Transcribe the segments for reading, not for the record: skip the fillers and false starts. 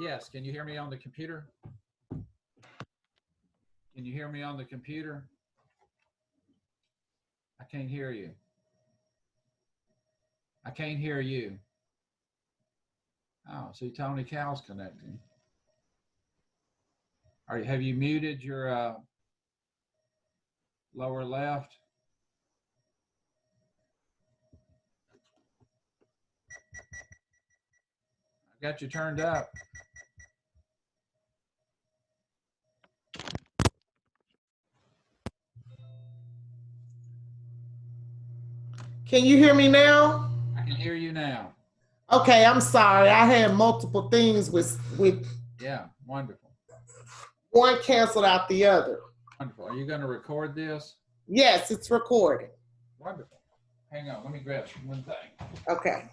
Yes, can you hear me on the computer? Can you hear me on the computer? I can't hear you. I can't hear you. Oh, see, Tony Cow's connecting. Have you muted your lower left? I got you turned up. Can you hear me now? I can hear you now. Okay, I'm sorry. I had multiple things with Yeah, wonderful. one canceled out the other. Wonderful. Are you going to record this? Yes, it's recorded. Wonderful. Hang on, let me grab one thing. Okay.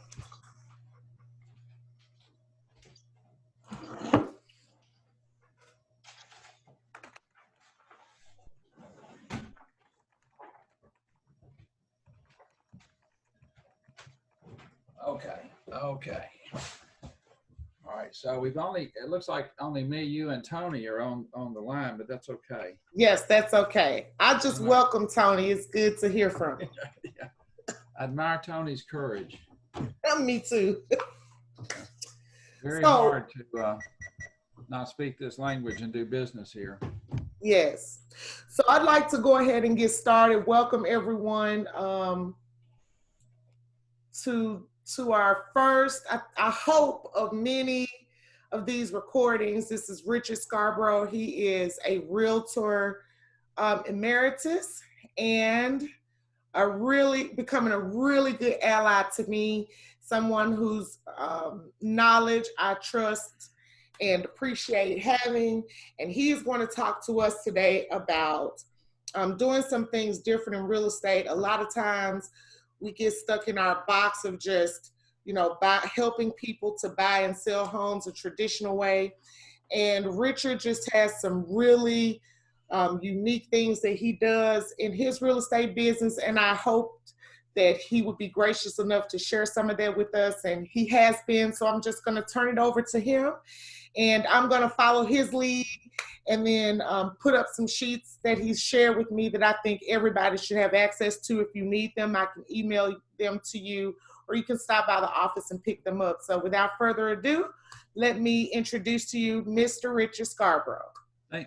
Okay. All right, so it looks like only me, you, and Tony are on the line, but that's okay. Yes, that's okay. I just welcome Tony. It's good to hear from him. Yeah. I admire Tony's courage. Me too. Very hard to not speak this language and do business here. Yes. So I'd like to go ahead and get started. Welcome everyone to our first, I hope, of many of these recordings. This is Richard Scarbrough. He is a Realtor Emeritus and becoming a really good ally to me, someone whose knowledge I trust and appreciate having. And he's going to talk to us today about doing some things different in real estate. A lot of times we get stuck in our box of just, helping people to buy and sell homes a traditional way. And Richard just has some really unique things that he does in his real estate business. And I hoped that he would be gracious enough to share some of that with us. And he has been, so I'm just going to turn it over to him. And I'm going to follow his lead and then put up some sheets that he's shared with me that I think everybody should have access to. If you need them, I can email them to you, or you can stop by the office and pick them up. So without further ado, let me introduce to you Mr. Richard Scarbrough.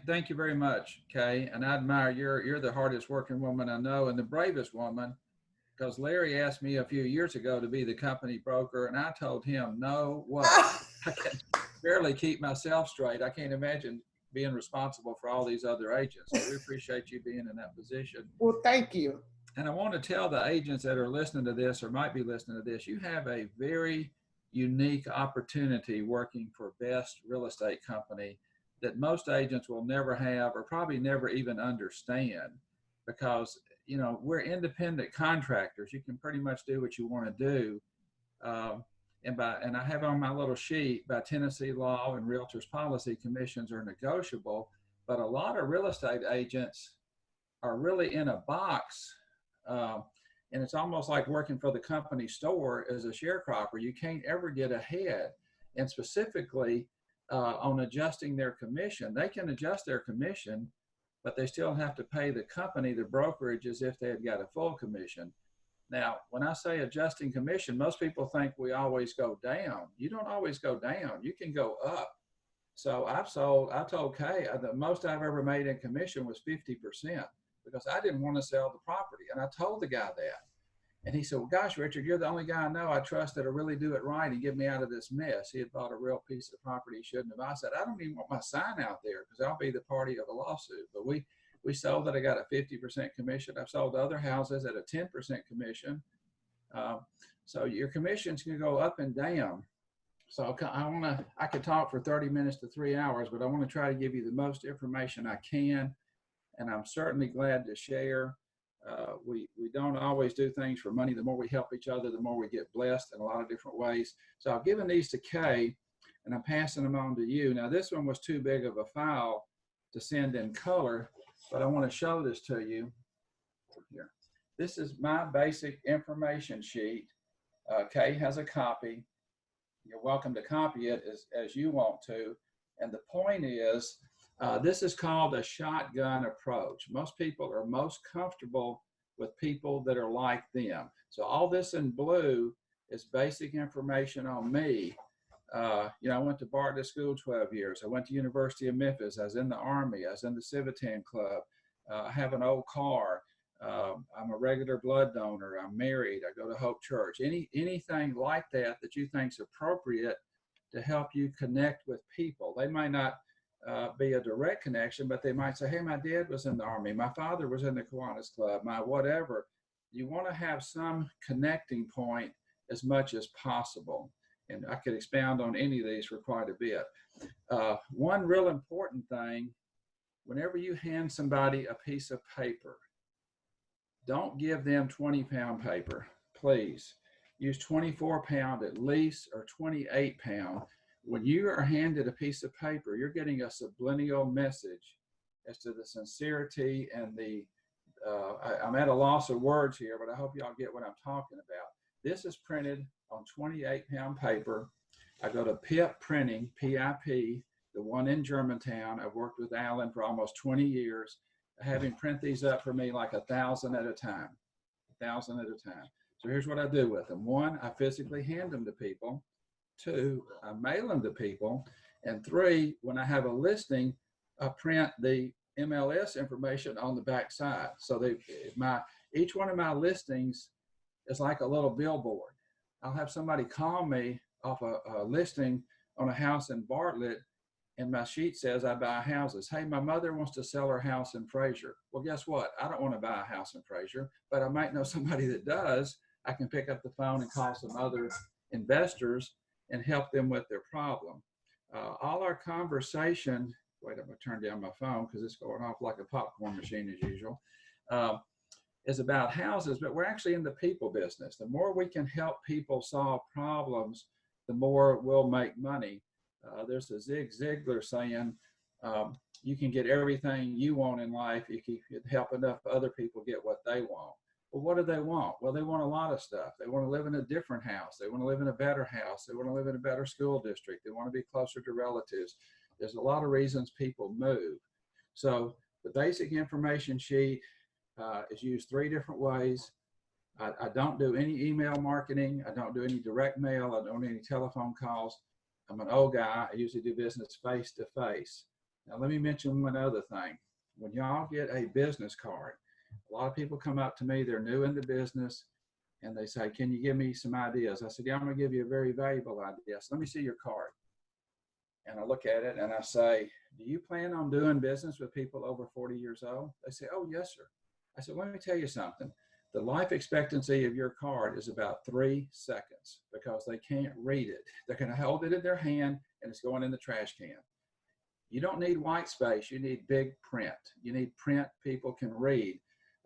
Thank you very much, Kay. And I admire you're the hardest working woman I know and the bravest woman, because Larry asked me a few years ago to be the company broker, and I told him, no way. I can barely keep myself straight. I can't imagine being responsible for all these other agents. So we appreciate you being in that position. Well, thank you. And I want to tell the agents that are listening to this or might be listening to this, you have a very unique opportunity working for Best Real Estate Company that most agents will never have or probably never even understand, because we're independent contractors. You can pretty much do what you want to do. And I have on my little sheet, by Tennessee law and realtors policy, commissions are negotiable, but a lot of real estate agents are really in a box. And it's almost like working for the company store as a sharecropper. You can't ever get ahead. And specifically on adjusting their commission, they can adjust their commission, but they still have to pay the company the brokerage as if they had got a full commission. Now, when I say adjusting commission, most people think we always go down. You don't always go down. You can go up. So I told Kay, the most I've ever made in commission was 50%, because I didn't want to sell the property. And I told the guy that. And he said, well, gosh, Richard, you're the only guy I know I trust that'll really do it right and get me out of this mess. He had bought a real piece of property he shouldn't have. I said, I don't even want my sign out there, because I'll be the party of a lawsuit. But we sold it. I got a 50% commission. I've sold other houses at a 10% commission. So your commissions can go up and down. So I could talk for 30 minutes to 3 hours, but I want to try to give you the most information I can. And I'm certainly glad to share. We don't always do things for money. The more we help each other, the more we get blessed in a lot of different ways. So I've given these to Kay, and I'm passing them on to you. Now, this one was too big of a file to send in color, but I want to show this to you here. This is my basic information sheet. Kay has a copy. You're welcome to copy it as you want to. And the point is, this is called a shotgun approach. Most people are most comfortable with people that are like them. So all this in blue is basic information on me. I went to Bartlett School 12 years. I went to University of Memphis. I was in the Army. I was in the Civitan Club. I have an old car. I'm a regular blood donor. I'm married. I go to Hope Church. Anything like that you think is appropriate to help you connect with people. They might not be a direct connection, but they might say, hey, my dad was in the Army. My father was in the Kiwanis Club, my whatever. You want to have some connecting point as much as possible. And I could expound on any of these for quite a bit. One real important thing, whenever you hand somebody a piece of paper, don't give them 20-pound paper, please. Use 24-pound at least, or 28-pound. When you are handed a piece of paper, you're getting a subliminal message as to the sincerity and I'm at a loss of words here, but I hope y'all get what I'm talking about. This is printed on 28-pound paper. I go to PIP Printing, PIP, the one in Germantown. I've worked with Alan for almost 20 years. I have him print these up for me like 1,000 at a time, 1,000 at a time. So here's what I do with them. One, I physically hand them to people. Two, I mail them to people. And three, when I have a listing, I print the MLS information on the back side. So each one of my listings is like a little billboard. I'll have somebody call me off a listing on a house in Bartlett, and my sheet says I buy houses. Hey, my mother wants to sell her house in Fraser. Well, guess what? I don't want to buy a house in Fraser, but I might know somebody that does. I can pick up the phone and call some other investors and help them with their problem. All our conversation, wait, I'm going to turn down my phone because it's going off like a popcorn machine as usual, is about houses, but we're actually in the people business. The more we can help people solve problems, the more we'll make money. There's a Zig Ziglar saying, you can get everything you want in life if you can help enough other people get what they want. Well, what do they want? Well, they want a lot of stuff. They want to live in a different house. They want to live in a better house. They want to live in a better school district. They want to be closer to relatives. There's a lot of reasons people move. So the basic information sheet is used 3 different ways. I don't do any email marketing. I don't do any direct mail. I don't do any telephone calls. I'm an old guy. I usually do business face to face. Now, let me mention one other thing. When y'all get a business card, a lot of people come up to me, they're new in the business, and they say, can you give me some ideas? I said, yeah, I'm going to give you a very valuable idea. So let me see your card. And I look at it and I say, do you plan on doing business with people over 40 years old? They say, oh, yes, sir. I said, let me tell you something. The life expectancy of your card is about 3 seconds because they can't read it. They're going to hold it in their hand and it's going in the trash can. You don't need white space. You need big print. You need print people can read.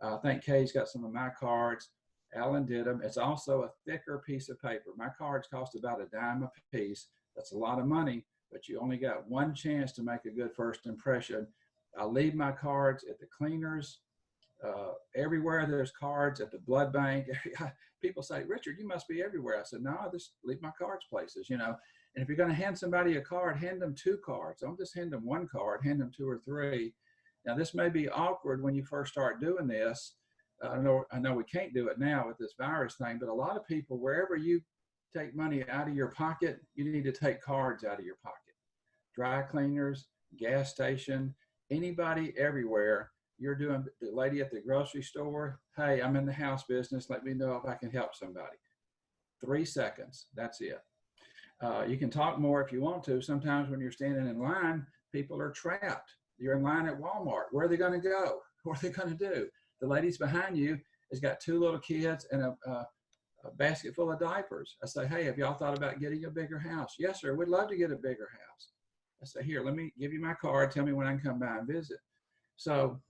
I think Kay's got some of my cards. Alan did them. It's also a thicker piece of paper. My cards cost about $0.10 a piece. That's a lot of money, but you only got one chance to make a good first impression. I leave my cards at the cleaners. Everywhere there's cards, at the blood bank. People say, Richard, you must be everywhere. I said, no, I just leave my cards places, And if you're going to hand somebody a card, hand them 2 cards. Don't just hand them 1 card, hand them 2 or 3. Now, this may be awkward when you first start doing this. I know we can't do it now with this virus thing, but a lot of people, wherever you take money out of your pocket, you need to take cards out of your pocket. Dry cleaners, gas station, anybody everywhere. You're doing the lady at the grocery store. Hey, I'm in the house business. Let me know if I can help somebody. 3 seconds. That's it. You can talk more if you want to. Sometimes when you're standing in line, people are trapped. You're in line at Walmart. Where are they going to go? What are they going to do? The ladies behind you has got 2 little kids and a basket full of diapers. I say, hey, have y'all thought about getting a bigger house? Yes, sir. We'd love to get a bigger house. I say, here, let me give you my card. Tell me when I can come by and visit. So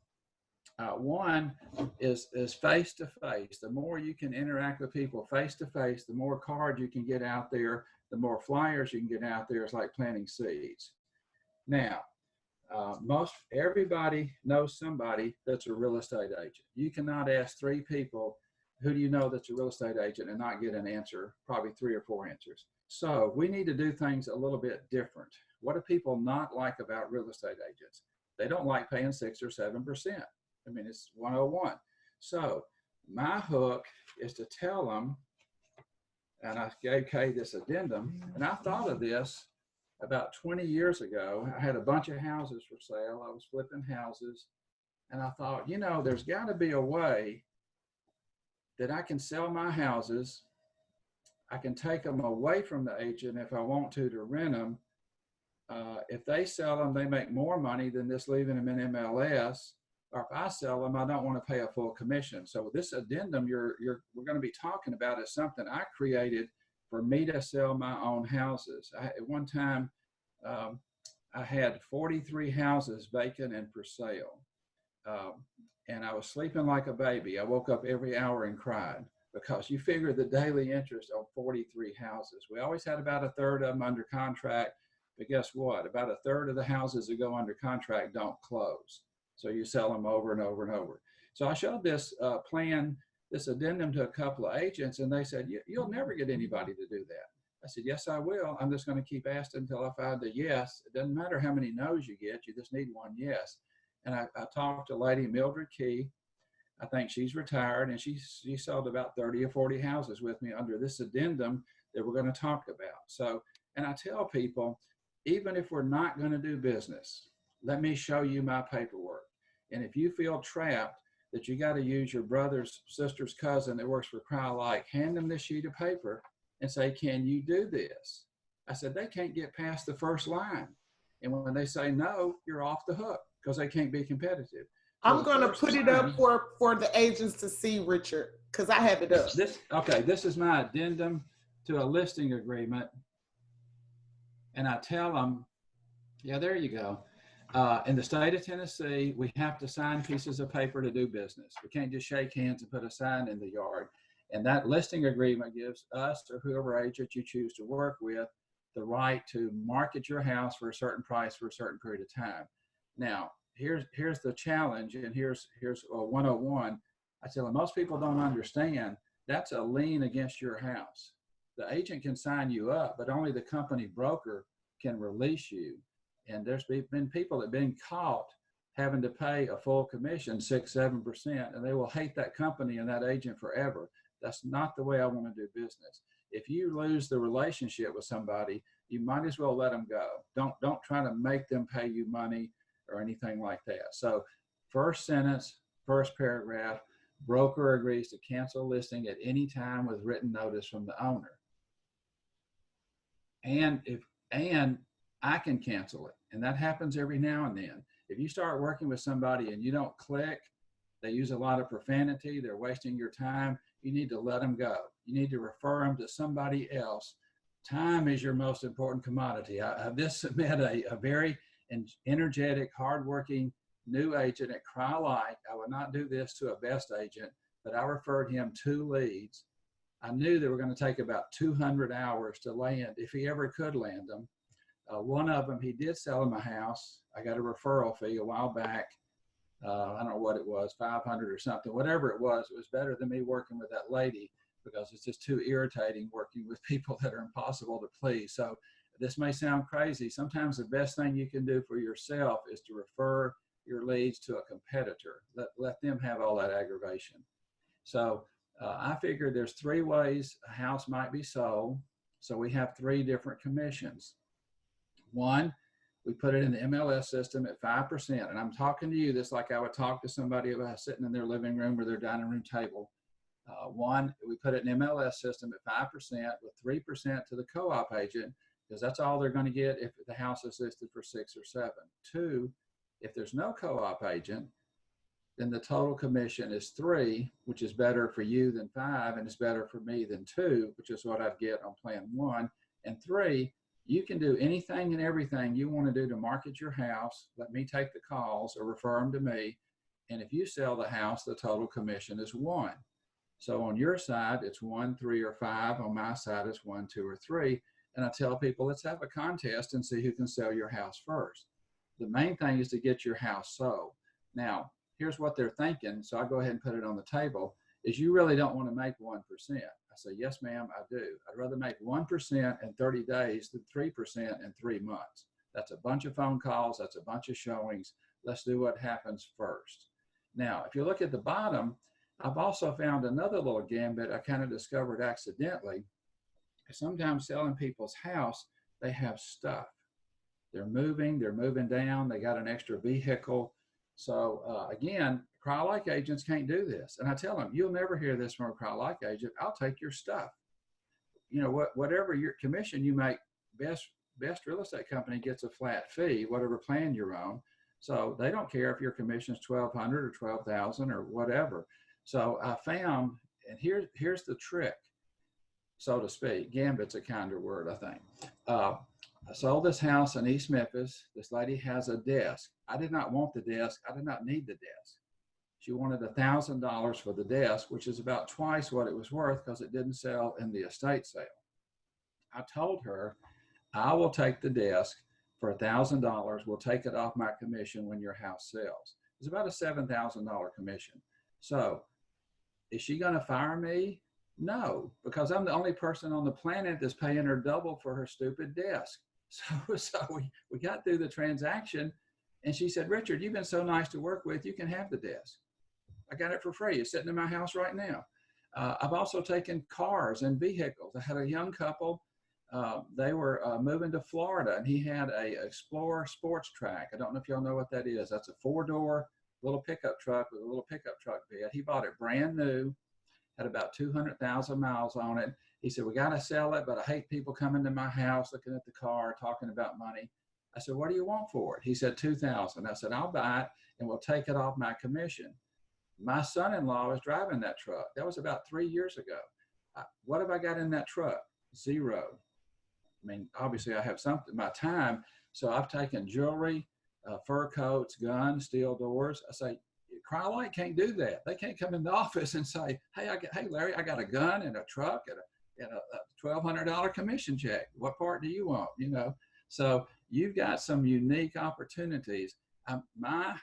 one is face to face. The more you can interact with people face to face, the more cards you can get out there, the more flyers you can get out there. It's like planting seeds. Now, most everybody knows somebody that's a real estate agent. You cannot ask 3 people, who do you know that's a real estate agent, and not get an answer, probably 3 or 4 answers. So we need to do things a little bit different. What do people not like about real estate agents? They don't like paying 6 or 7%. I mean, it's 101. So my hook is to tell them, and I gave Kay this addendum, and I thought of this about 20 years ago. I had a bunch of houses for sale. I was flipping houses, and I thought, you know, there's got to be a way that I can sell my houses. I can take them away from the agent if I want to rent them. If they sell them, they make more money than just leaving them in MLS. Or if I sell them, I don't want to pay a full commission. So this addendum we're going to be talking about is something I created for me to sell my own houses. At one time, I had 43 houses vacant and for sale. And I was sleeping like a baby. I woke up every hour and cried, because you figure the daily interest on 43 houses. We always had about a third of them under contract, but guess what? About a third of the houses that go under contract don't close. So you sell them over and over and over. So I showed this plan, this addendum to a couple of agents, and they said, you'll never get anybody to do that. I said, yes, I will. I'm just going to keep asking until I find a yes. It doesn't matter how many no's you get. You just need one yes. And I talked to Lady Mildred Key. I think she's retired, and she sold about 30 or 40 houses with me under this addendum that we're going to talk about. So, and I tell people, even if we're not going to do business, let me show you my paperwork. And if you feel trapped that you got to use your brother's, sister's cousin that works for CryoLike, hand them this sheet of paper and say, can you do this? I said, they can't get past the first line. And when they say no, you're off the hook because they can't be competitive. So I'm going to put it up for the agents to see, Richard, because I have it up. This is my addendum to a listing agreement. And I tell them, yeah, there you go. In the state of Tennessee, we have to sign pieces of paper to do business. We can't just shake hands and put a sign in the yard. And that listing agreement gives us or whoever agent you choose to work with the right to market your house for a certain price for a certain period of time. Now, here's the challenge, and here's 101. I tell them, most people don't understand that's a lien against your house. The agent can sign you up, but only the company broker can release you. And there's been people that have been caught having to pay a full commission, 6-7%, and they will hate that company and that agent forever. That's not the way I want to do business. If you lose the relationship with somebody, you might as well let them go. Don't try to make them pay you money or anything like that. So first sentence, first paragraph, broker agrees to cancel listing at any time with written notice from the owner. And I can cancel it. And that happens every now and then. If you start working with somebody and you don't click, they use a lot of profanity, they're wasting your time, you need to let them go. You need to refer them to somebody else. Time is your most important commodity. I just met a very energetic, hardworking new agent at CryoLike. I would not do this to a best agent, but I referred him 2 leads. I knew they were going to take about 200 hours to land, if he ever could land them. One of them, he did sell him a house. I got a referral fee a while back. I don't know what it was, 500 or something, whatever it was better than me working with that lady, because it's just too irritating working with people that are impossible to please. So this may sound crazy. Sometimes the best thing you can do for yourself is to refer your leads to a competitor. Let them have all that aggravation. So I figured there's 3 ways a house might be sold. So we have 3 different commissions. One, we put it in the MLS system at 5%. And I'm talking to you this like I would talk to somebody about sitting in their living room or their dining room table. One, we put it in MLS system at 5% with 3% to the co-op agent, because that's all they're going to get if the house is listed for 6 or 7. 2, if there's no co-op agent, then the total commission is 3, which is better for you than 5, and it's better for me than 2, which is what I'd get on plan 1. And 3, you can do anything and everything you want to do to market your house. Let me take the calls or refer them to me. And if you sell the house, the total commission is 1. So on your side, it's 1, 3, or 5. On my side, it's 1, 2, or 3. And I tell people, let's have a contest and see who can sell your house first. The main thing is to get your house sold. Now, here's what they're thinking. So I go ahead and put it on the table, is you really don't want to make 1%. I I said, yes, ma'am, I do. I'd rather make 1% in 30 days than 3% in 3 months. That's a bunch of phone calls. That's a bunch of showings. Let's do what happens first. Now, if you look at the bottom, I've also found another little gambit I kind of discovered accidentally. Sometimes selling people's house, they have stuff. They're moving down, they got an extra vehicle. So again, cry-alike agents can't do this. And I tell them, you'll never hear this from a cry-alike agent. I'll take your stuff. You know, whatever your commission you make, best real estate company gets a flat fee, whatever plan you're on. So they don't care if your commission is $1,200 or $12,000 or whatever. So I found, and here's the trick, so to speak. Gambit's a kinder word, I think. I sold this house in East Memphis. This lady has a desk. I did not want the desk. I did not need the desk. She wanted $1,000 for the desk, which is about twice what it was worth because it didn't sell in the estate sale. I told her, I will take the desk for $1,000. We'll take it off my commission when your house sells. It's about a $7,000 commission. So is she going to fire me? No, because I'm the only person on the planet that's paying her double for her stupid desk. So we got through the transaction, and she said, Richard, you've been so nice to work with. You can have the desk. I got it for free. It's sitting in my house right now. I've also taken cars and vehicles. I had a young couple. They were moving to Florida, and he had a Explorer sports track. I don't know if y'all know what that is. That's a 4-door little pickup truck with a little pickup truck bed. He bought it brand new, had about 200,000 miles on it. He said, we got to sell it, but I hate people coming to my house, looking at the car, talking about money. I said, what do you want for it? He said, $2,000. I said, I'll buy it, and we'll take it off my commission. My son-in-law was driving that truck. That was about 3 years ago. What have I got in that truck? Zero. I mean, obviously I have something, my time. So I've taken jewelry, fur coats, guns, steel doors. I say, cry-alike can't do that. They can't come in the office and say, hey, Larry, I got a gun and a truck and a $1,200 commission check. What part do you want? You know, so you've got some unique opportunities. My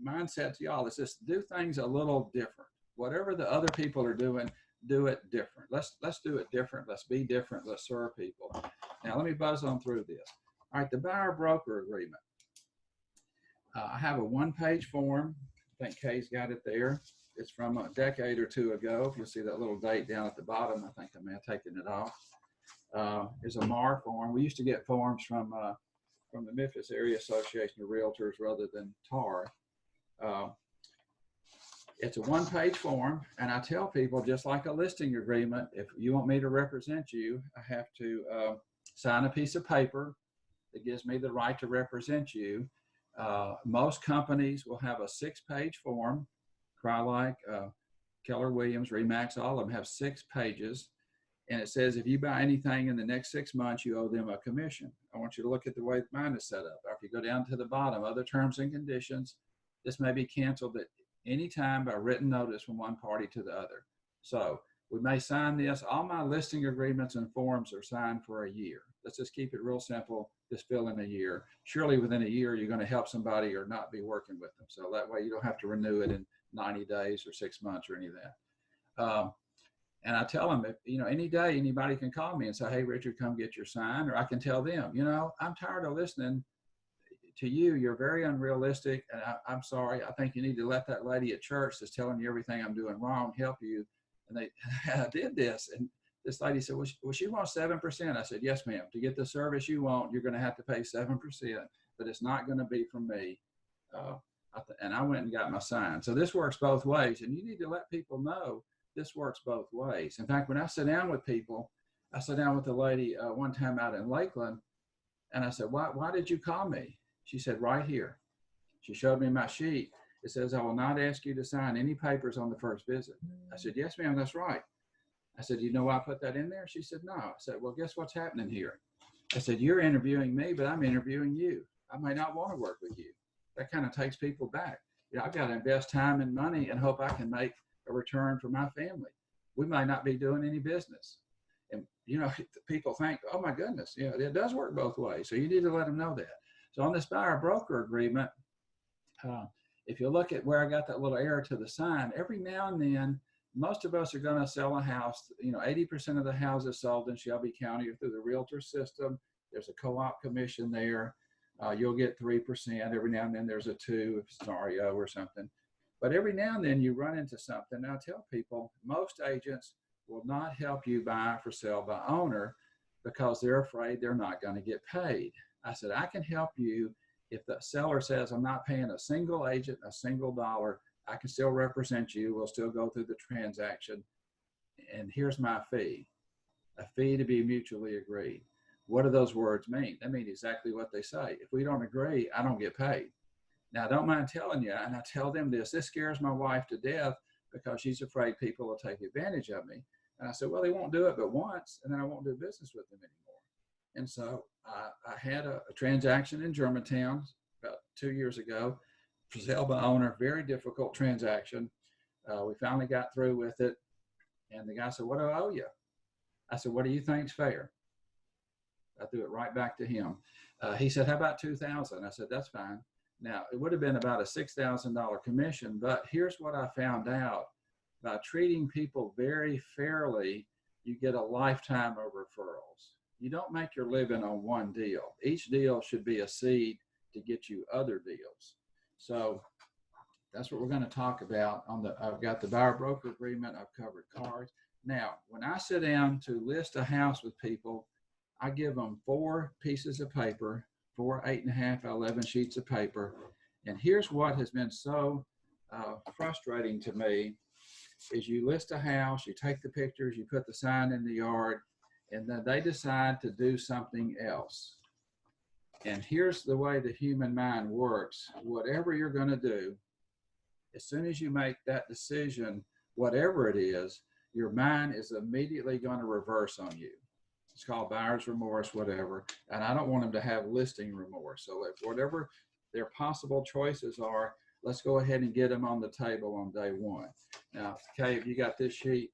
mindset to y'all is just do things a little different. Whatever the other people are doing, do it different. Let's do it different. Let's be different. Let's serve people. Now let me buzz on through this. All right, the buyer-broker agreement. I have a one-page form. I think Kay's got it there. It's from a decade or two ago. If you'll see that little date down at the bottom, I think I may have taken it off. It's a MAR form. We used to get forms from the Memphis Area Association of Realtors rather than TAR. It's a one-page form, and I tell people, just like a listing agreement, if you want me to represent you, I have to sign a piece of paper that gives me the right to represent you. Most companies will have a 6-page form. cry-alike, Keller Williams, Remax, all of them have 6 pages. And it says, if you buy anything in the next 6 months, you owe them a commission. I want you to look at the way mine is set up. Or if you go down to the bottom, other terms and conditions, this may be canceled at any time by written notice from one party to the other. So we may sign this. All my listing agreements and forms are signed for a year. Let's just keep it real simple. Just fill in a year. Surely within a year, you're going to help somebody or not be working with them. So that way you don't have to renew it in 90 days or 6 months or any of that. And I tell them, if, any day anybody can call me and say, hey, Richard, come get your sign. Or I can tell them, I'm tired of listening to you. You're very unrealistic. And I'm sorry. I think you need to let that lady at church that's telling you everything I'm doing wrong help you. And I did this. And this lady said, well, she wants 7%. I said, yes, ma'am. To get the service you want, you're going to have to pay 7%. But it's not going to be from me. And I went and got my sign. So this works both ways. And you need to let people know this works both ways. In fact, when I sit down with people, I sat down with a lady one time out in Lakeland, and I said, why did you call me? She said, right here. She showed me my sheet. It says, I will not ask you to sign any papers on the first visit. I said, yes, ma'am, that's right. I said, you know why I put that in there? She said, no. I said, well, guess what's happening here? I said, you're interviewing me, but I'm interviewing you. I may not want to work with you. That kind of takes people back. I've got to invest time and money and hope I can make a return for my family. We might not be doing any business. And, people think, oh my goodness, it does work both ways. So you need to let them know that. So on this buyer broker agreement, if you look at where I got that little error to the sign, every now and then most of us are going to sell a house. 80% of the houses sold in Shelby County are through the Realtor system. There's a co-op commission there. You'll get 3%. Every now and then there's a 2 if it's an REO or something. But every now and then you run into something. And I tell people, most agents will not help you buy for sale by owner because they're afraid they're not going to get paid. I said, I can help you if the seller says, I'm not paying a single agent a single dollar. I can still represent you. We'll still go through the transaction. And here's my fee, a fee to be mutually agreed. What do those words mean? They mean exactly what they say. If we don't agree, I don't get paid. Now, I don't mind telling you, and I tell them this scares my wife to death because she's afraid people will take advantage of me. And I said, well, they won't do it but once, and then I won't do business with them anymore. And so I had a transaction in Germantown about 2 years ago, for sale by owner, very difficult transaction. We finally got through with it. And the guy said, what do I owe you? I said, what do you think's fair? I threw it right back to him. He said, how about $2,000? I said, that's fine. Now, it would have been about a $6,000 commission, but here's what I found out. By treating people very fairly, you get a lifetime of referrals. You don't make your living on one deal. Each deal should be a seed to get you other deals. So that's what we're going to talk about. I've got the buyer broker agreement. I've covered cars. Now, when I sit down to list a house with people, I give them 4 pieces of paper, 4 8.5 by 11 sheets of paper. And here's what has been so frustrating to me is you list a house, you take the pictures, you put the sign in the yard, and then they decide to do something else. And here's the way the human mind works. Whatever you're going to do, as soon as you make that decision, whatever it is, your mind is immediately going to reverse on you. It's called buyer's remorse, whatever. And I don't want them to have listing remorse. So if whatever their possible choices are, let's go ahead and get them on the table on day one. Now, Kay, if you got this sheet,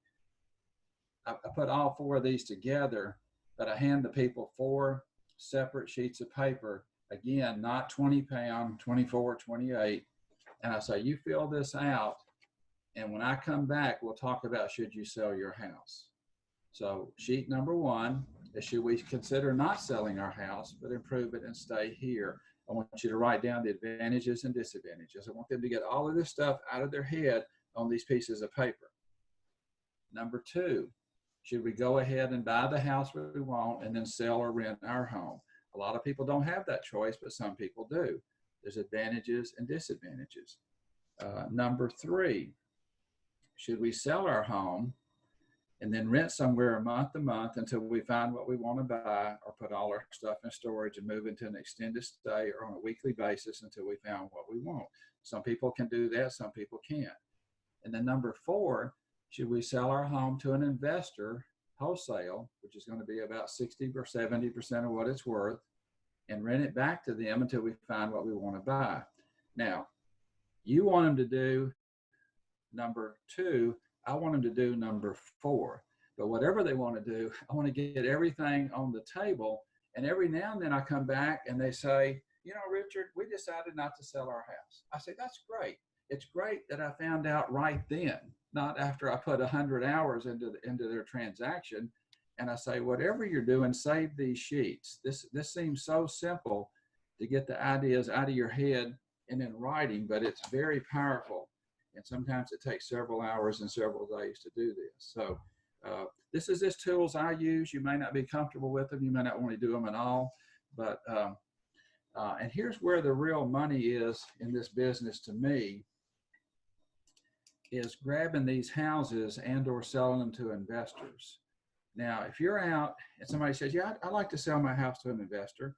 I put all 4 of these together, but I hand the people 4 separate sheets of paper. Again, not 20 pound, 24, 28. And I say, you fill this out. And when I come back, we'll talk about should you sell your house. So sheet number 1 is should we consider not selling our house, but improve it and stay here. I want you to write down the advantages and disadvantages. I want them to get all of this stuff out of their head on these pieces of paper. Number 2, should we go ahead and buy the house we want and then sell or rent our home? A lot of people don't have that choice, but some people do. There's advantages and disadvantages. Number 3, should we sell our home and then rent somewhere month to month until we find what we want to buy, or put all our stuff in storage and move into an extended stay or on a weekly basis until we found what we want? Some people can do that, some people can't. And then number 4, should we sell our home to an investor wholesale, which is going to be about 60 or 70% of what it's worth, and rent it back to them until we find what we want to buy? Now, you want them to do number 2. I want them to do number 4. But whatever they want to do, I want to get everything on the table. And every now and then I come back and they say, Richard, we decided not to sell our house. I say, that's great. It's great that I found out right then, not after I put 100 hours into their transaction. And I say, whatever you're doing, save these sheets. This seems so simple to get the ideas out of your head and in writing, but it's very powerful. And sometimes it takes several hours and several days to do this. So this is just tools I use. You may not be comfortable with them. You may not want to do them at all. But and here's where the real money is in this business to me, is grabbing these houses and or selling them to investors. Now, if you're out and somebody says, yeah, I'd like to sell my house to an investor,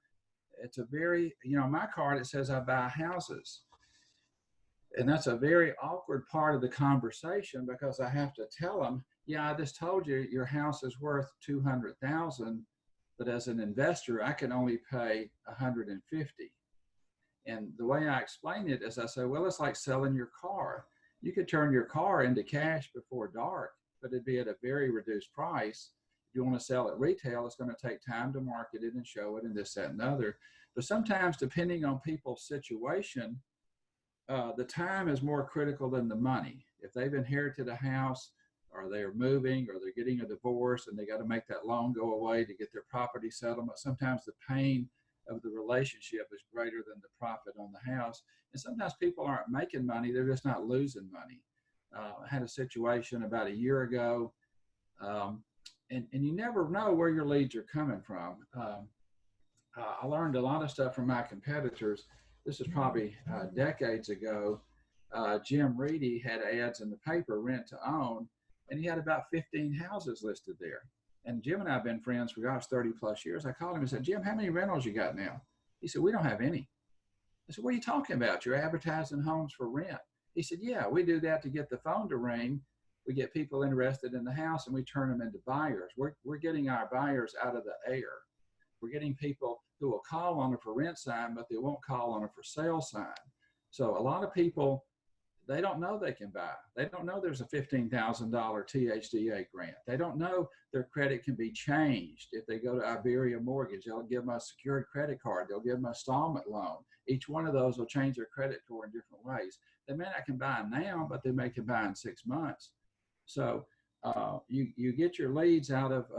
it's a very, my card, it says I buy houses. And that's a very awkward part of the conversation, because I have to tell them, yeah, I just told you your house is worth $200,000, but as an investor, I can only pay $150,000. And the way I explain it is I say, well, it's like selling your car. You could turn your car into cash before dark, but it'd be at a very reduced price. If you want to sell at retail, it's going to take time to market it and show it and this, that, and the other. But sometimes, depending on people's situation, the time is more critical than the money. If they've inherited a house, or they're moving, or they're getting a divorce and they got to make that loan go away to get their property settlement. Sometimes the pain of the relationship is greater than the profit on the house. And sometimes people aren't making money, they're just not losing money. I had a situation about a year ago, and you never know where your leads are coming from. I learned a lot of stuff from my competitors. This is probably decades ago. Jim Reedy had ads in the paper, rent to own, and he had about 15 houses listed there. And Jim and I have been friends for, gosh, 30 plus years. I called him and said, Jim, how many rentals you got now? He said, we don't have any. I said, what are you talking about? You're advertising homes for rent. He said, yeah, we do that to get the phone to ring. We get people interested in the house and we turn them into buyers. We're getting our buyers out of the air. We're getting people who will call on a for rent sign, but they won't call on a for sale sign. So a lot of people, they don't know they can buy. They don't know there's a $15,000 THDA grant. They don't know their credit can be changed. If they go to Iberia Mortgage, they'll give them a secured credit card. They'll give them an installment loan. Each one of those will change their credit score in different ways. They may not can buy now, but they may can buy in 6 months. So you get your leads out of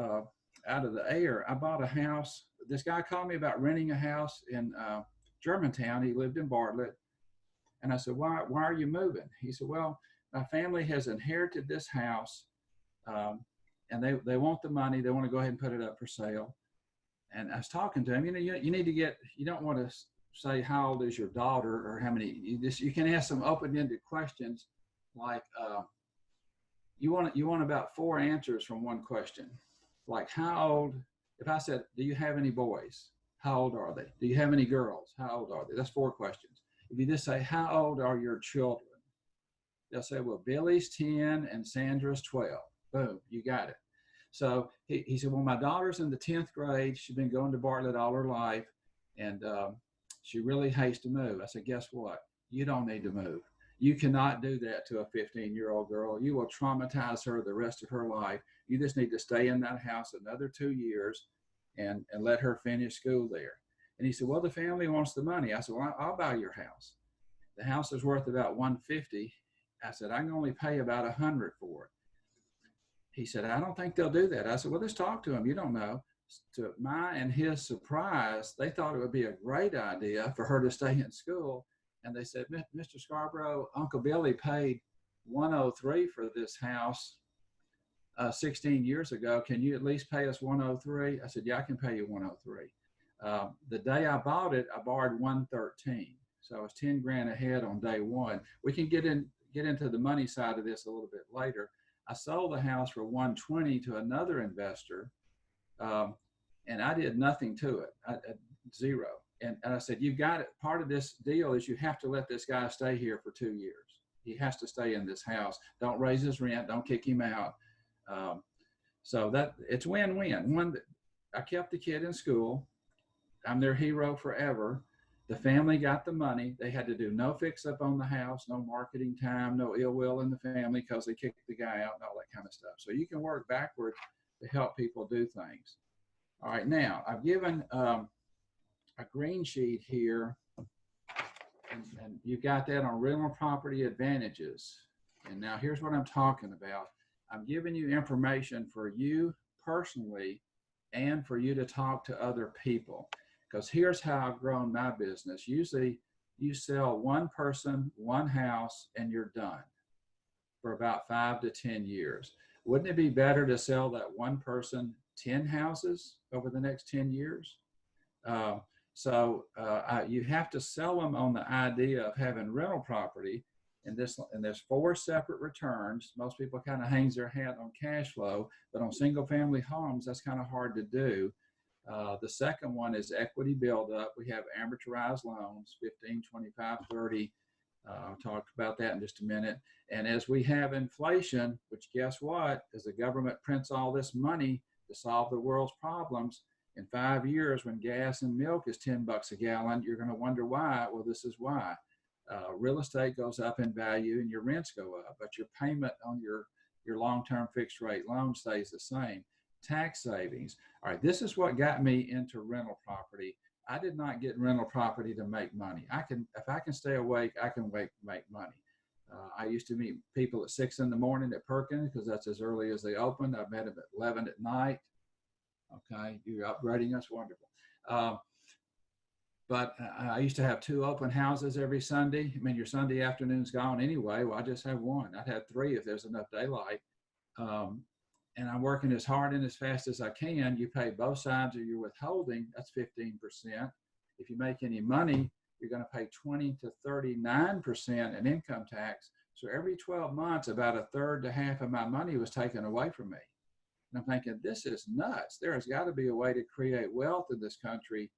the air. I bought a house. This guy called me about renting a house in Germantown. He lived in Bartlett. And I said, why are you moving? He said, well, my family has inherited this house, and they want the money. They want to go ahead and put it up for sale. And I was talking to him, you need to you don't want to say how old is your daughter or how many, you can ask some open-ended questions like, you want about 4 answers from one question. Like how old, if I said, do you have any boys? How old are they? Do you have any girls? How old are they? That's 4 questions. If you just say, how old are your children? They'll say, well, Billy's 10 and Sandra's 12. Boom, you got it. So he said, well, my daughter's in the 10th grade. She's been going to Bartlett all her life, and she really hates to move. I said, guess what? You don't need to move. You cannot do that to a 15-year-old girl. You will traumatize her the rest of her life. You just need to stay in that house another 2 years and let her finish school there. And he said, well, the family wants the money. I said, well, I'll buy your house. The house is worth about $150. I said, I can only pay about $100 for it. He said, I don't think they'll do that. I said, well, let's talk to him. You don't know. To my and his surprise, they thought it would be a great idea for her to stay in school. And they said, Mr. Scarbrough, Uncle Billy paid $103 for this house 16 years ago. Can you at least pay us $103? I said, yeah, I can pay you $103. The day I bought it, I borrowed $113. So I was 10 grand ahead on day one. We can get into the money side of this a little bit later. I sold the house for $120 to another investor, and I did nothing to it, zero. And I said, you've got it. Part of this deal is you have to let this guy stay here for 2 years. He has to stay in this house. Don't raise his rent. Don't kick him out. So that it's win-win. I kept the kid in school. I'm their hero forever. The family got the money. They had to do no fix-up on the house, no marketing time, no ill will in the family because they kicked the guy out and all that kind of stuff. So you can work backward to help people do things. All right, now I've given a green sheet here, and you've got that on rental property advantages. And now here's what I'm talking about. I'm giving you information for you personally and for you to talk to other people. Because here's how I've grown my business. Usually you sell one person, one house, and you're done for about 5 to 10 years. Wouldn't it be better to sell that one person 10 houses over the next 10 years? You have to sell them on the idea of having rental property, and there's 4 separate returns. Most people kind of hangs their hat on cash flow, but on single family homes, that's kind of hard to do. The second one is equity buildup. We have amortized loans, 15, 25, 30. I'll talk about that in just a minute. And as we have inflation, which guess what? As the government prints all this money to solve the world's problems, in 5 years when gas and milk is $10 a gallon, you're going to wonder why. Well, this is why. Real estate goes up in value and your rents go up, but your payment on your long-term fixed rate loan stays the same. Tax savings. All right, this is what got me into rental property. I did not get rental property to make money. If I can stay awake, I can make money. I used to meet people at 6 in the morning at Perkins because that's as early as they opened. I've met them at 11 at night. Okay, you're upgrading us, wonderful. But I used to have 2 open houses every Sunday. I mean, your Sunday afternoon's gone anyway. Well, I just have 1. I'd have 3 if there's enough daylight. And I'm working as hard and as fast as I can. You pay both sides of your withholding, that's 15%. If you make any money, you're going to pay 20 to 39% in income tax. So every 12 months, about a third to half of my money was taken away from me. And I'm thinking, this is nuts. There has got to be a way to create wealth in this country,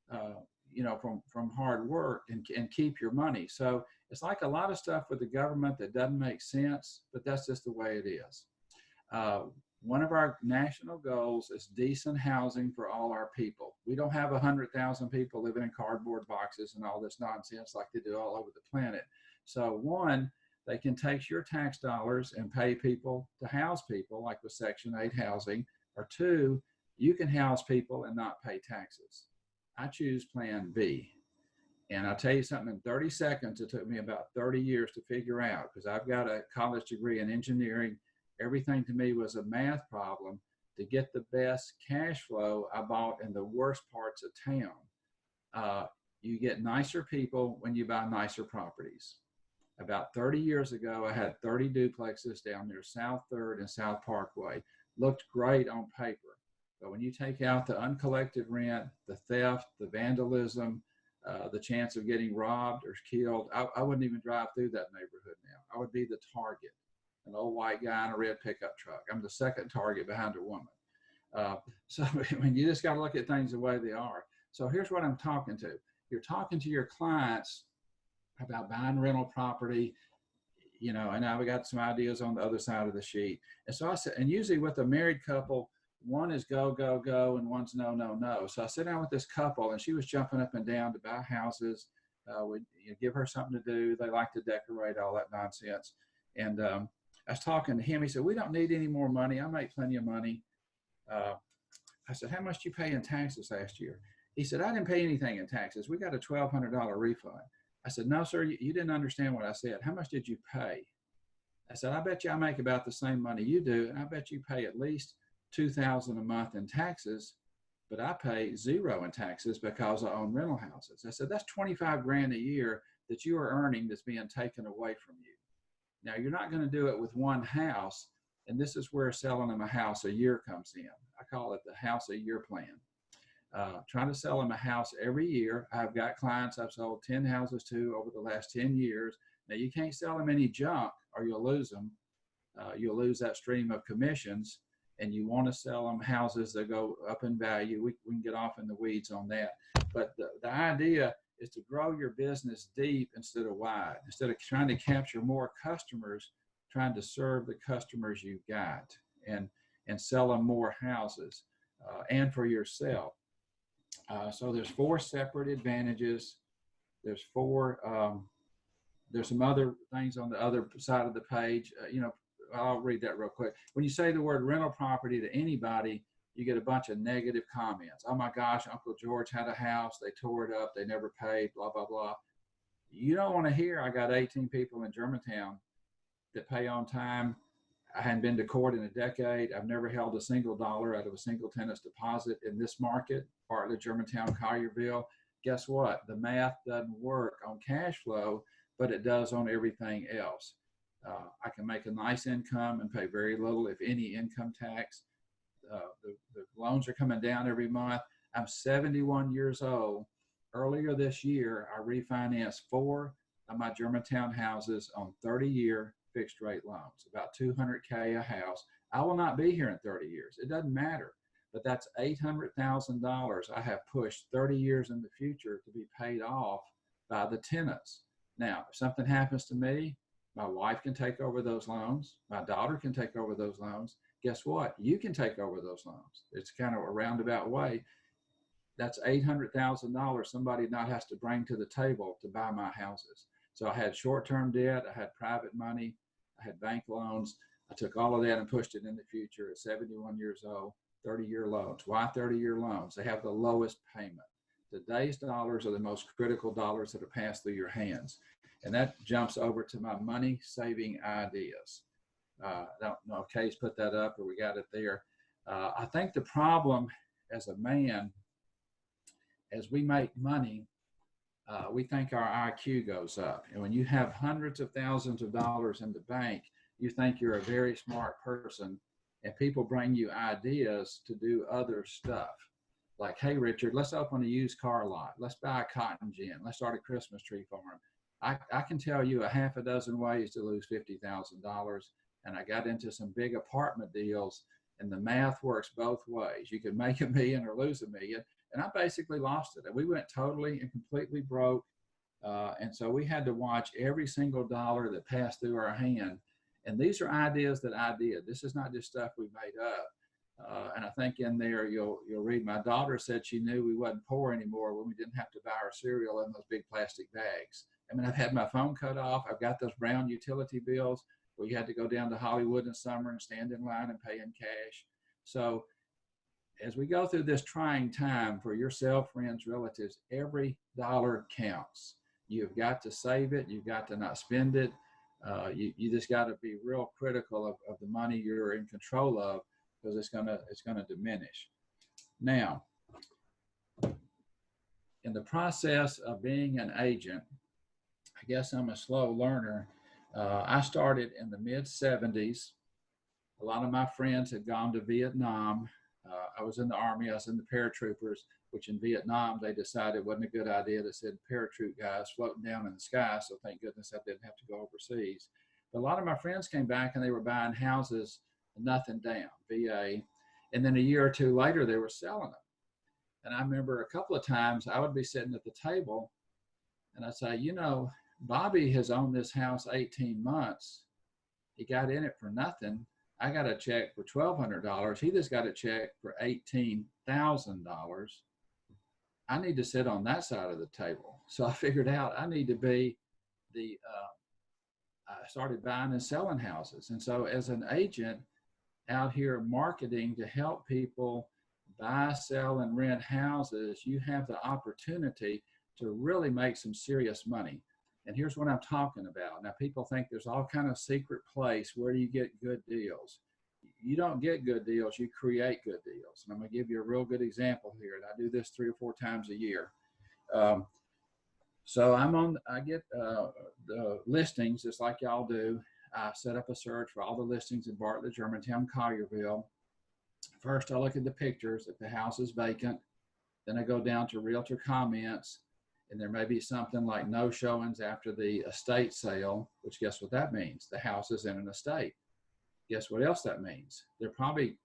from hard work and keep your money. So it's like a lot of stuff with the government that doesn't make sense, but that's just the way it is. One of our national goals is decent housing for all our people. We don't have 100,000 people living in cardboard boxes and all this nonsense like they do all over the planet. So one, they can take your tax dollars and pay people to house people, like with Section 8 housing. Or 2, you can house people and not pay taxes. I choose Plan B. And I'll tell you something, in 30 seconds, it took me about 30 years to figure out, because I've got a college degree in engineering. Everything to me was a math problem. To get the best cash flow, I bought in the worst parts of town. You get nicer people when you buy nicer properties. About 30 years ago, I had 30 duplexes down near South 3rd and South Parkway. Looked great on paper. But when you take out the uncollected rent, the theft, the vandalism, the chance of getting robbed or killed, I wouldn't even drive through that neighborhood now. I would be the target. An old white guy in a red pickup truck. I'm the second target behind a woman. So I mean, you just got to look at things the way they are. So here's what I'm talking to. You're talking to your clients about buying rental property, and now we got some ideas on the other side of the sheet. And so I said, and usually with a married couple, one is go, go, go, and one's no, no, no. So I sat down with this couple, and she was jumping up and down to buy houses. We'd give her something to do. They like to decorate, all that nonsense. And I was talking to him. He said, we don't need any more money. I make plenty of money. I said, how much did you pay in taxes last year? He said, I didn't pay anything in taxes. We got a $1,200 refund. I said, no, sir, you didn't understand what I said. How much did you pay? I said, I bet you I make about the same money you do, and I bet you pay at least $2,000 a month in taxes, but I pay 0 in taxes because I own rental houses. I said, that's 25 grand a year that you are earning that's being taken away from you. Now, you're not going to do it with one house, and this is where selling them a house a year comes in. I call it the house a year plan. Trying to sell them a house every year. I've got clients I've sold 10 houses to over the last 10 years. Now, you can't sell them any junk or you'll lose them. You'll lose that stream of commissions, and you want to sell them houses that go up in value. We can get off in the weeds on that. But the idea is to grow your business deep instead of wide. Instead of trying to capture more customers, trying to serve the customers you've got and sell them more houses and for yourself. So there's 4 separate advantages. There's some other things on the other side of the page. I'll read that real quick. When you say the word rental property to anybody, you get a bunch of negative comments. Oh my gosh, Uncle George had a house, they tore it up, they never paid, blah, blah, blah. You don't want to hear, I got 18 people in Germantown that pay on time. I hadn't been to court in a decade. I've never held a single dollar out of a single tenant's deposit in this market, part of the Germantown, Collierville. Guess what? The math doesn't work on cash flow, but it does on everything else. I can make a nice income and pay very little, if any, income tax. The loans are coming down every month. I'm 71 years old. Earlier this year, I refinanced 4 of my Germantown houses on 30-year fixed rate loans, about $200K a house. I will not be here in 30 years. It doesn't matter, but that's $800,000 I have pushed 30 years in the future to be paid off by the tenants. Now, if something happens to me, my wife can take over those loans. My daughter can take over those loans. Guess what? You can take over those loans. It's kind of a roundabout way. That's $800,000 somebody not has to bring to the table to buy my houses. So I had short-term debt. I had private money. I had bank loans. I took all of that and pushed it in the future at 71 years old, 30-year loans. Why 30-year loans? They have the lowest payment. Today's dollars are the most critical dollars that are passed through your hands. And that jumps over to my money saving ideas. I don't know if Kay's put that up or we got it there. I think the problem as a man, as we make money, we think our IQ goes up. And when you have hundreds of thousands of dollars in the bank, you think you're a very smart person, and people bring you ideas to do other stuff. Like, hey, Richard, let's open a used car lot. Let's buy a cotton gin. Let's start a Christmas tree farm. I can tell you a half a dozen ways to lose $50,000. And I got into some big apartment deals, and the math works both ways. You can make $1 million or lose $1 million. And I basically lost it. And we went totally and completely broke. And so we had to watch every single dollar that passed through our hand. And these are ideas that I did. This is not just stuff we made up. And I think in there you'll read, my daughter said she knew we wasn't poor anymore when we didn't have to buy our cereal in those big plastic bags. I mean, I've had my phone cut off. I've got those brown utility bills where you had to go down to Hollywood in summer and stand in line and pay in cash. So as we go through this trying time for yourself, friends, relatives, every dollar counts. You've got to save it. You've got to not spend it. You just got to be real critical of the money you're in control of, because it's gonna diminish. Now, in the process of being an agent, I guess I'm a slow learner. I started in the mid-70s. A lot of my friends had gone to Vietnam. I was in the Army. I was in the paratroopers, which in Vietnam, they decided it wasn't a good idea to send parachute guys floating down in the sky. So thank goodness I didn't have to go overseas. But a lot of my friends came back and they were buying houses, nothing down, VA. And then a year or two later, they were selling them. And I remember a couple of times I would be sitting at the table and I'd say, you know, Bobby has owned this house 18 months. He got in it for nothing. I got a check for $1,200. He just got a check for $18,000. I need to sit on that side of the table. So I figured out I need to be I started buying and selling houses. And so as an agent out here marketing to help people buy, sell, and rent houses, you have the opportunity to really make some serious money. And here's what I'm talking about. Now, people think there's all kind of secret place where do you get good deals. You don't get good deals, you create good deals. And I'm gonna give you a real good example here. And I do this 3 or 4 times a year. So I get the listings just like y'all do. I set up a search for all the listings in Bartlett, Germantown, Collierville. First, I look at the pictures if the house is vacant. Then I go down to Realtor comments, and there may be something like no showings after the estate sale, which guess what that means? The house is in an estate. Guess what else that means? They're probably,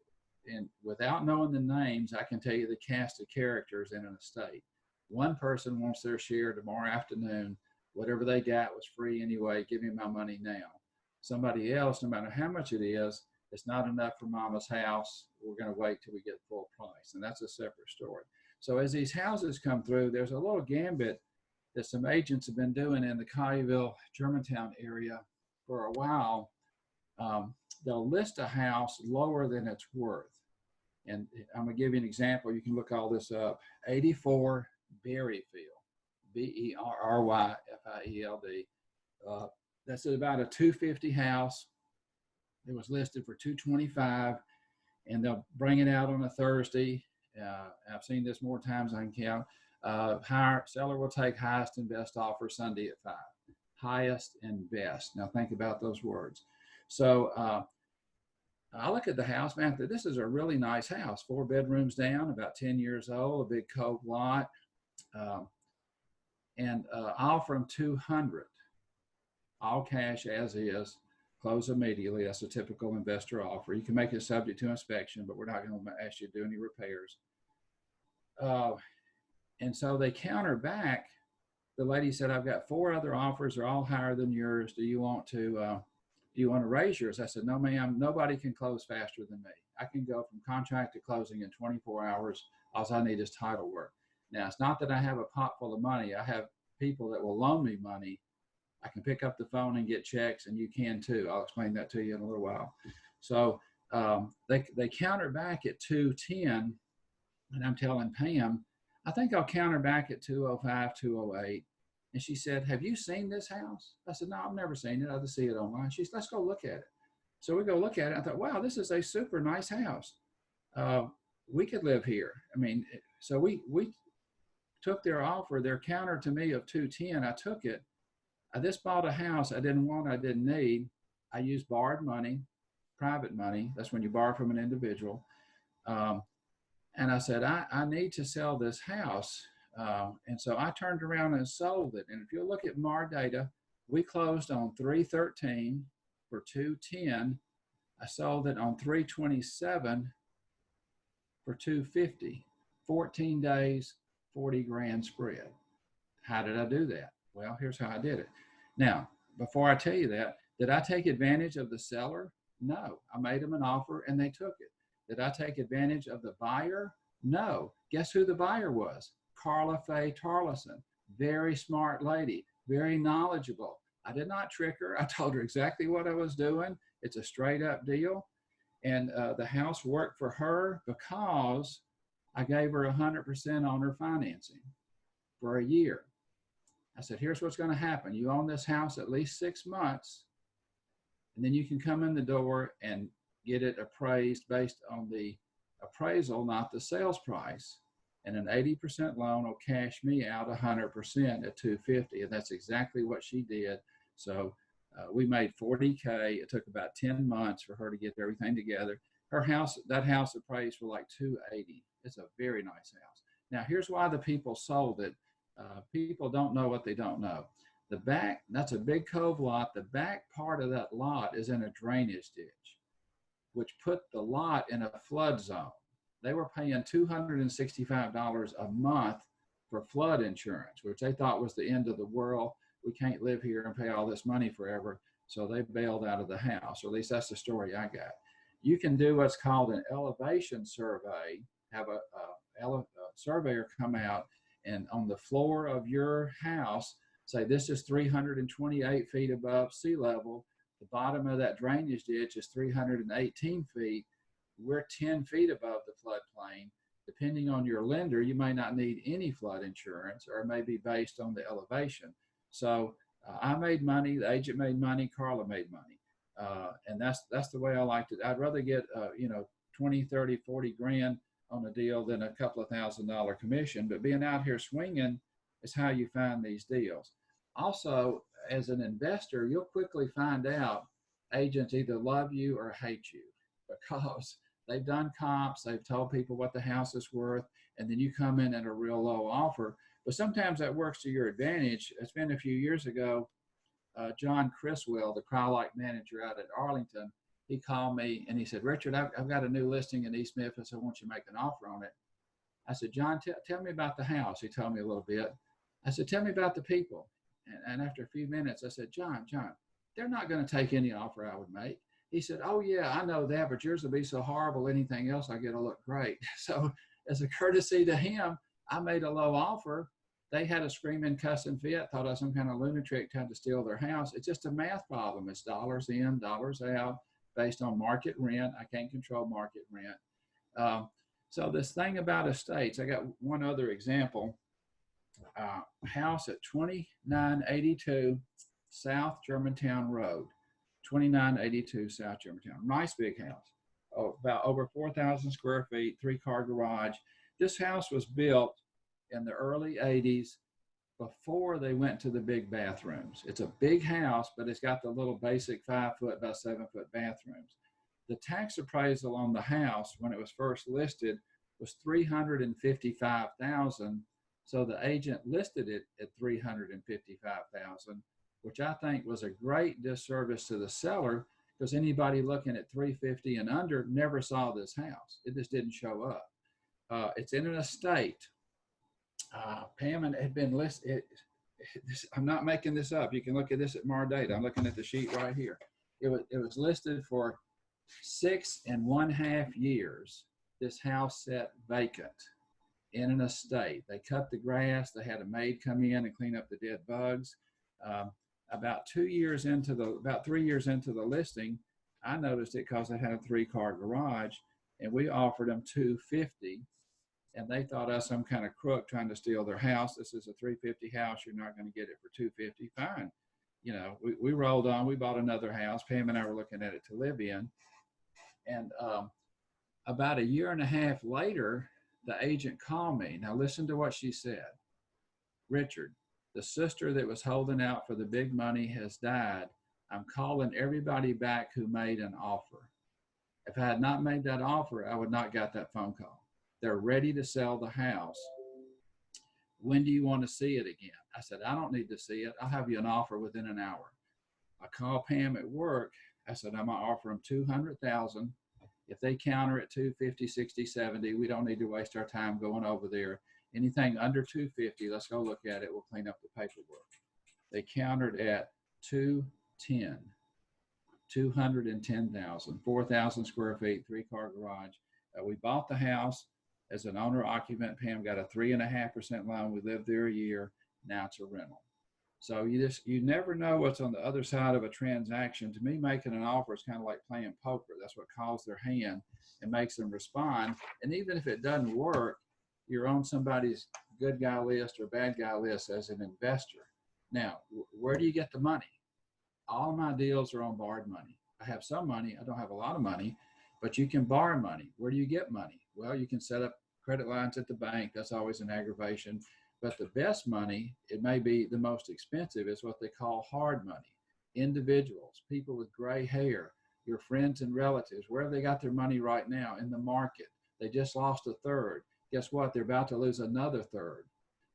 without knowing the names, I can tell you the cast of characters in an estate. One person wants their share tomorrow afternoon. Whatever they got was free anyway. Give me my money now. Somebody else, no matter how much it is, it's not enough for mama's house. We're going to wait till we get full price. And that's a separate story. So as these houses come through, there's a little gambit that some agents have been doing in the Collierville, Germantown area for a while. They'll list a house lower than it's worth. And I'm going to give you an example. You can look all this up. 84 Berryfield, Berryfield. That's about a 250 house. It was listed for 225, and they'll bring it out on a Thursday. I've seen this more times than I can count. Seller will take highest and best offer Sunday at 5. Highest and best. Now think about those words. So I look at the house, man, this is a really nice house. 4 bedrooms down, about 10 years old, a big cove lot. And I offer them 200, all cash as is, close immediately. That's a typical investor offer. You can make it subject to inspection, but we're not going to ask you to do any repairs. And so they counter back. The lady said, I've got 4 other offers. They're all higher than yours. Do you want to raise yours? I said, no, ma'am, nobody can close faster than me. I can go from contract to closing in 24 hours. All I need is title work. Now, it's not that I have a pot full of money. I have people that will loan me money. I can pick up the phone and get checks, and you can too. I'll explain that to you in a little while. So they counter back at 210, and I'm telling Pam, I think I'll counter back at 205, 208. And she said, have you seen this house? I said, no, I've never seen it. I just see it online. She said, let's go look at it. So we go look at it. I thought, wow, this is a super nice house. We could live here. I mean, so we took their offer, their counter to me of 210. I took it. I just bought a house I didn't want, I didn't need. I used borrowed money, private money. That's when you borrow from an individual. And I said, I need to sell this house. And so I turned around and sold it. And if you look at MAR data, we closed on 313 for 210. I sold it on 327 for 250. 14 days, 40 grand spread. How did I do that? Well, here's how I did it. Now, before I tell you that, did I take advantage of the seller? No. I made them an offer and they took it. Did I take advantage of the buyer? No. Guess who the buyer was? Carla Faye Tarleson. Very smart lady, very knowledgeable. I did not trick her. I told her exactly what I was doing. It's a straight up deal. And the house worked for her because I gave her 100% on her financing for a year. I said, here's what's going to happen. You own this house at least 6 months, and then you can come in the door and get it appraised based on the appraisal, not the sales price. And an 80% loan will cash me out 100% at 250. And that's exactly what she did. So we made 40K. It took about 10 months for her to get everything together. Her house, that house appraised for like 280. It's a very nice house. Now, here's why the people sold it. People don't know what they don't know. The back, that's a big cove lot. The back part of that lot is in a drainage ditch, which put the lot in a flood zone. They were paying $265 a month for flood insurance, which they thought was the end of the world. We can't live here and pay all this money forever. So they bailed out of the house, or at least that's the story I got. You can do what's called an elevation survey, have a surveyor come out and on the floor of your house, say this is 328 feet above sea level. The bottom of that drainage ditch is 318 feet. We're 10 feet above the floodplain. Depending on your lender, you may not need any flood insurance, or it may be based on the elevation. So I made money, the agent made money, Carla made money. And that's the way I liked it. I'd rather get 20, 30, 40 grand on a deal than a couple of $1,000 commission. But being out here swinging is how you find these deals. Also, as an investor, you'll quickly find out agents either love you or hate you, because they've done comps, they've told people what the house is worth, and then you come in at a real low offer. But sometimes that works to your advantage. It's been a few years ago, John Criswell, the Crowlike manager out at Arlington, he called me and he said, Richard, I've got a new listing in East Memphis. I want you to make an offer on it. I said, John, tell me about the house. He told me a little bit. I said, tell me about the people. And after a few minutes, I said, John, they're not going to take any offer I would make. He said, oh, yeah, I know that, but yours will be so horrible. Anything else, I get to look great. So as a courtesy to him, I made a low offer. They had a screaming, cussing fit, thought I was some kind of lunatic trying to steal their house. It's just a math problem. It's dollars in, dollars out, based on market rent. I can't control market rent. So this thing about estates, I got one other example. House at 2982 South Germantown Road, 2982 South Germantown. Nice big house, about over 4,000 square feet, 3-car garage. This house was built in the early 80s before they went to the big bathrooms. It's a big house, but it's got the little basic 5-foot by 7-foot bathrooms. The tax appraisal on the house when it was first listed was $355,000. So the agent listed it at $355,000, which I think was a great disservice to the seller, because anybody looking at $350,000 and under never saw this house. It just didn't show up. It's in an estate. Pam, and it had been listed. I'm not making this up. You can look at this at MAR data. I'm looking at the sheet right here. It was listed for 6.5 years. This house sat vacant in an estate. They cut the grass. They had a maid come in and clean up the dead bugs. About 3 years into the listing, I noticed it because they had a 3-car garage, and we offered them $250,000. and they thought I was some kind of crook trying to steal their house. This is a 350 house. You're not going to get it for 250. Fine. You know, we rolled on. We bought another house. Pam and I were looking at it to live in. And about a year and a half later, the agent called me. Now listen to what she said. Richard, the sister that was holding out for the big money has died. I'm calling everybody back who made an offer. If I had not made that offer, I would not got that phone call. They're ready to sell the house. When do you want to see it again? I said, I don't need to see it. I'll have you an offer within an hour. I called Pam at work. I said, I'm going to offer them $200,000. If they counter at 250, 60, 70, we don't need to waste our time going over there. Anything under 250, let's go look at it. We'll clean up the paperwork. They countered at 210, 210,000, 4,000 square feet, 3-car garage. We bought the house as an owner occupant. Pam got a 3.5% loan. We lived there a year. Now it's a rental. So you never know what's on the other side of a transaction. To me, making an offer is kind of like playing poker. That's what calls their hand and makes them respond. And even if it doesn't work, you're on somebody's good guy list or bad guy list as an investor. Now, where do you get the money? All of my deals are on borrowed money. I have some money. I don't have a lot of money, but you can borrow money. Where do you get money? Well, you can set up credit lines at the bank. That's always an aggravation. But the best money, it may be the most expensive, is what they call hard money. Individuals, people with gray hair, your friends and relatives, where they got their money right now in the market. They just lost a third. Guess what? They're about to lose another third.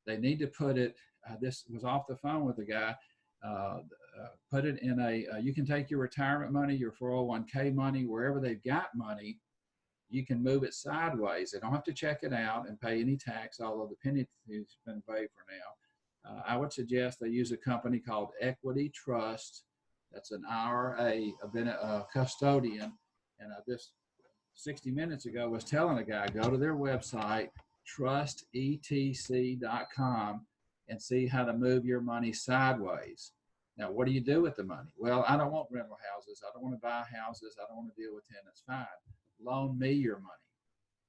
They need to put it, this was off the phone with a guy, put it in you can take your retirement money, your 401k money, wherever they've got money, you can move it sideways. They don't have to check it out and pay any tax, although the penalty has been paid for now. I would suggest they use a company called Equity Trust. That's an IRA. I've been a custodian, and I just 60 minutes ago was telling a guy, go to their website, trustetc.com, and see how to move your money sideways. Now, what do you do with the money? Well, I don't want rental houses. I don't want to buy houses. I don't want to deal with tenants. Fine. Loan me your money.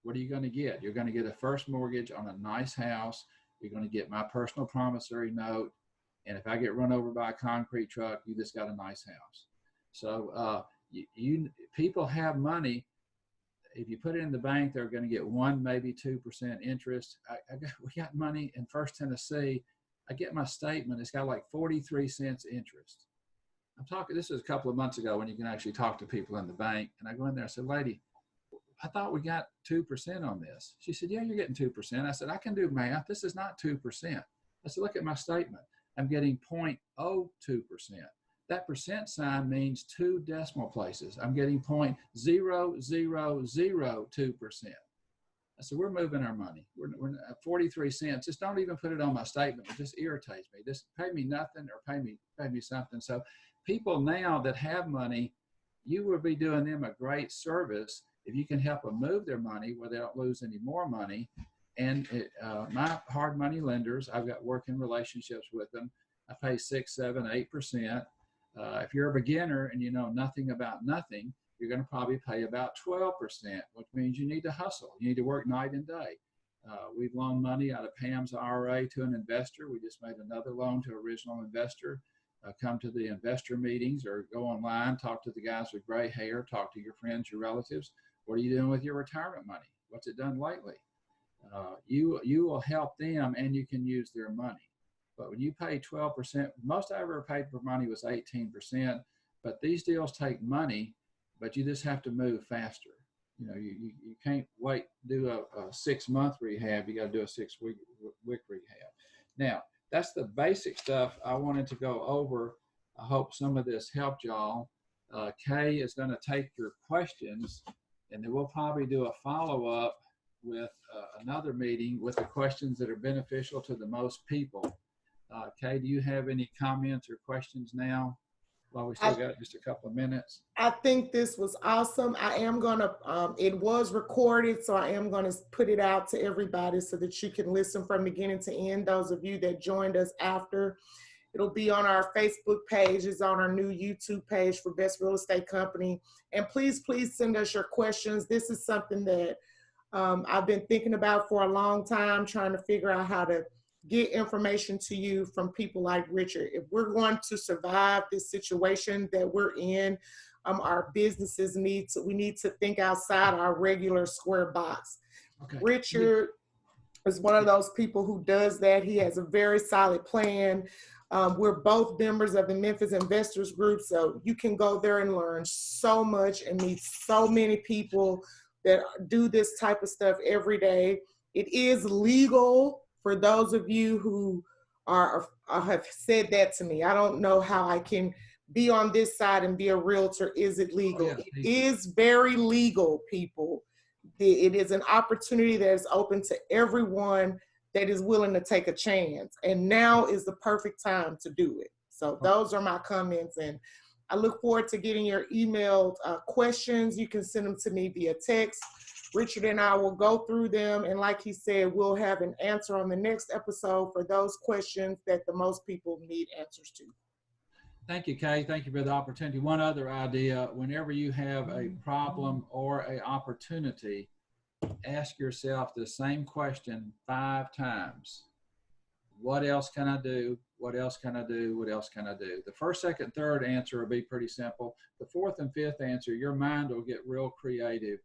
What are you going to get? You're going to get a first mortgage on a nice house. You're going to get my personal promissory note. And if I get run over by a concrete truck, you just got a nice house. So people have money. If you put it in the bank, they're going to get 1, maybe 2% interest. We got money in First Tennessee. I get my statement. It's got like 43 cents interest. I'm talking, this was a couple of months ago when you can actually talk to people in the bank. And I go in there, I said, lady, I thought we got 2% on this. She said, yeah, you're getting 2%. I said, I can do math. This is not 2%. I said, look at my statement. I'm getting 0.02%. That percent sign means 2 decimal places. I'm getting 0.0002%. I said, we're moving our money. We're 43 cents. Just don't even put it on my statement. It just irritates me. Just pay me nothing or pay me something. So people now that have money, you will be doing them a great service if you can help them move their money where they don't lose any more money. And my hard money lenders, I've got working relationships with them. I pay 6, 7, 8%. If you're a beginner and you know nothing about nothing, you're going to probably pay about 12%, which means you need to hustle. You need to work night and day. We've loaned money out of Pam's IRA to an investor. We just made another loan to an original investor. Come to the investor meetings or go online, talk to the guys with gray hair, talk to your friends, your relatives. What are you doing with your retirement money? What's it done lately? You will help them and you can use their money. But when you pay 12%, most I ever paid for money was 18%, but these deals take money, but you just have to move faster. You know, you can't wait, do a 6-month rehab. You got to do a 6-week rehab. Now, that's the basic stuff I wanted to go over. I hope some of this helped y'all. Kay is going to take your questions, and then we'll probably do a follow-up with another meeting with the questions that are beneficial to the most people. Kay, do you have any comments or questions now? While we still got just a couple of minutes. I think this was awesome. I am going to, it was recorded, so I am going to put it out to everybody so that you can listen from beginning to end. Those of you that joined us after, it'll be on our Facebook page. It's on our new YouTube page for Best Real Estate Company. And please, please send us your questions. This is something that I've been thinking about for a long time, trying to figure out how to get information to you from people like Richard. If we're going to survive this situation that we're in, our businesses we need to think outside our regular square box. Okay. Richard is one of those people who does that. He has a very solid plan. We're both members of the Memphis Investors Group, so you can go there and learn so much and meet so many people that do this type of stuff every day. It is legal for those of you who have said that to me. I don't know how I can be on this side and be a realtor. Is it legal? Oh, yeah. It is very legal, people. It is an opportunity that is open to everyone that is willing to take a chance. And now is the perfect time to do it. So those are my comments. And I look forward to getting your emailed questions. You can send them to me via text. Richard and I will go through them. And like he said, we'll have an answer on the next episode for those questions that the most people need answers to. Thank you, Kay. Thank you for the opportunity. One other idea, whenever you have a problem or an opportunity, ask yourself the same question 5 times. What else can I do? What else can I do? What else can I do? The first, second, third answer will be pretty simple. The fourth and fifth answer, your mind will get real creative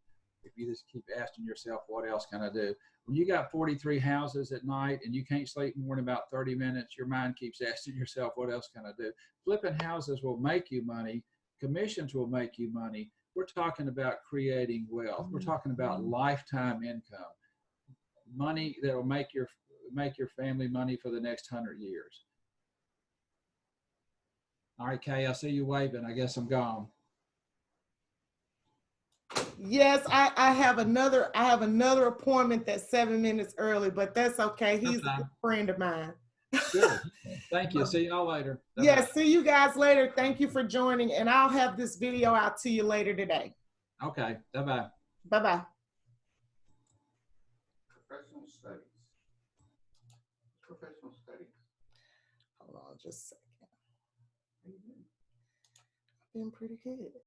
if you just keep asking yourself, what else can I do? When you got 43 houses at night and you can't sleep more than about 30 minutes, your mind keeps asking yourself, what else can I do? Flipping houses will make you money. Commissions will make you money. We're talking about creating wealth. We're talking about lifetime income, money that will make your family money for the next 100 years. All right, Kay, I see you waving. I guess I'm gone. Yes, I have another appointment that's 7 minutes early, but that's okay. He's a friend of mine. Good. Thank you. See y'all later. Yes, see you guys later. Thank you for joining, and I'll have this video out to you later today. Okay. Bye-bye. Bye-bye. Professional studies. Professional studies. Hold on just a second. I've been pretty good.